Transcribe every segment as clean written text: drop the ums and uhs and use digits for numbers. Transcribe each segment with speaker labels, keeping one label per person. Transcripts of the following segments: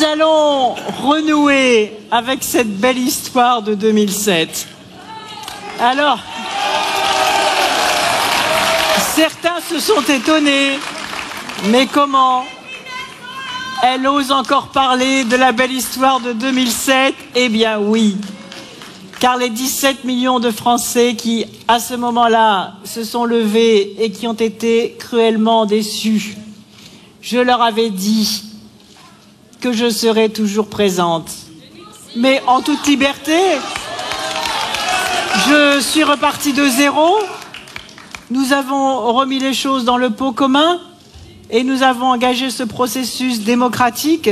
Speaker 1: allons renouer avec cette belle histoire de 2007. Alors, certains se sont étonnés, mais comment? Elle ose encore parler de la belle histoire de 2007? Eh bien oui, car les 17 millions de Français qui, à ce moment-là, se sont levés et qui ont été cruellement déçus, je leur avais dit que je serais toujours présente. Mais en toute liberté, je suis repartie de zéro. Nous avons remis les choses dans le pot commun et nous avons engagé ce processus démocratique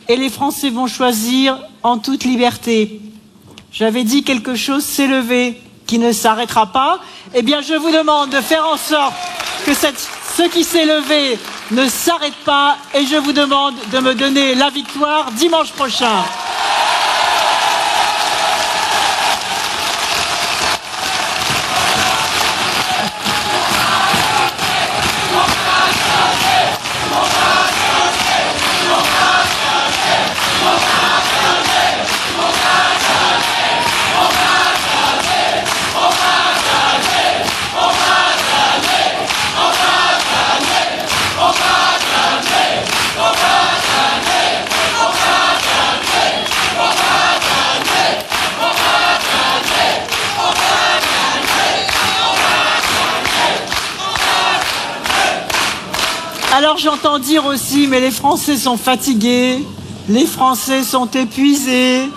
Speaker 1: et les Français vont choisir en toute liberté. J'avais dit quelque chose s'est levé, qui ne s'arrêtera pas. Eh bien, je vous demande de faire en sorte que ce qui s'est levé ne s'arrête pas et je vous demande de me donner la victoire dimanche prochain. Alors j'entends dire aussi, mais les Français sont fatigués, les Français sont épuisés,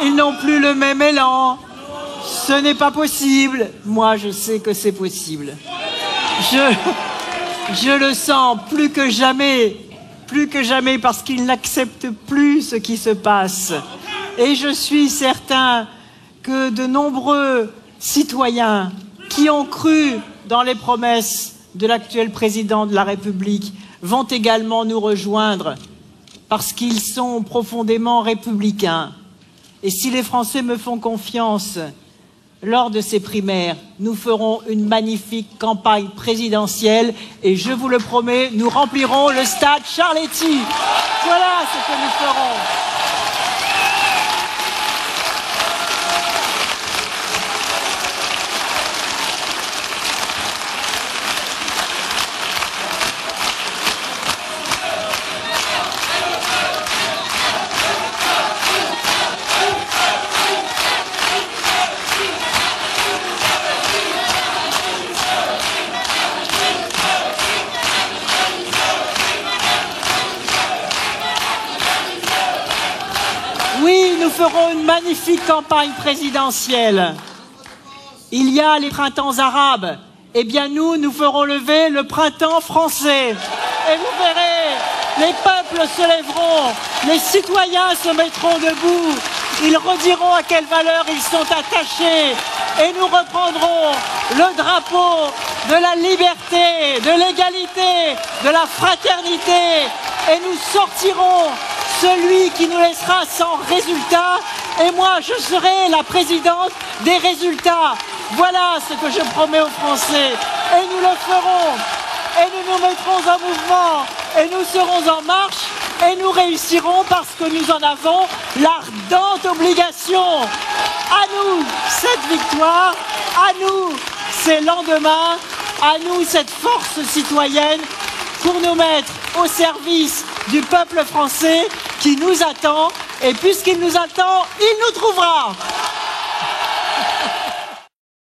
Speaker 1: ils n'ont plus le même élan, ce n'est pas possible. Moi je sais que c'est possible. Je le sens plus que jamais parce qu'ils n'acceptent plus ce qui se passe. Et je suis certain que de nombreux citoyens qui ont cru dans les promesses de l'actuel président de la République vont également nous rejoindre parce qu'ils sont profondément républicains. Et si les Français me font confiance, lors de ces primaires, nous ferons une magnifique campagne présidentielle et je vous le promets, nous remplirons le stade Charletti. Voilà ce que nous ferons. Nous ferons une magnifique campagne présidentielle. Il y a les printemps arabes. Eh bien nous ferons lever le printemps français. Et vous verrez, les peuples se lèveront, les citoyens se mettront debout, ils rediront à quelles valeurs ils sont attachés et nous reprendrons le drapeau de la liberté, de l'égalité, de la fraternité et nous sortirons celui qui nous laissera sans résultat, et moi je serai la présidente des résultats. Voilà ce que je promets aux Français, et nous le ferons, et nous nous mettrons en mouvement, et nous serons en marche, et nous réussirons parce que nous en avons l'ardente obligation. À nous cette victoire, à nous ces lendemains, à nous cette force citoyenne pour nous mettre au service du peuple français qui nous attend, et puisqu'il nous attend, il nous trouvera.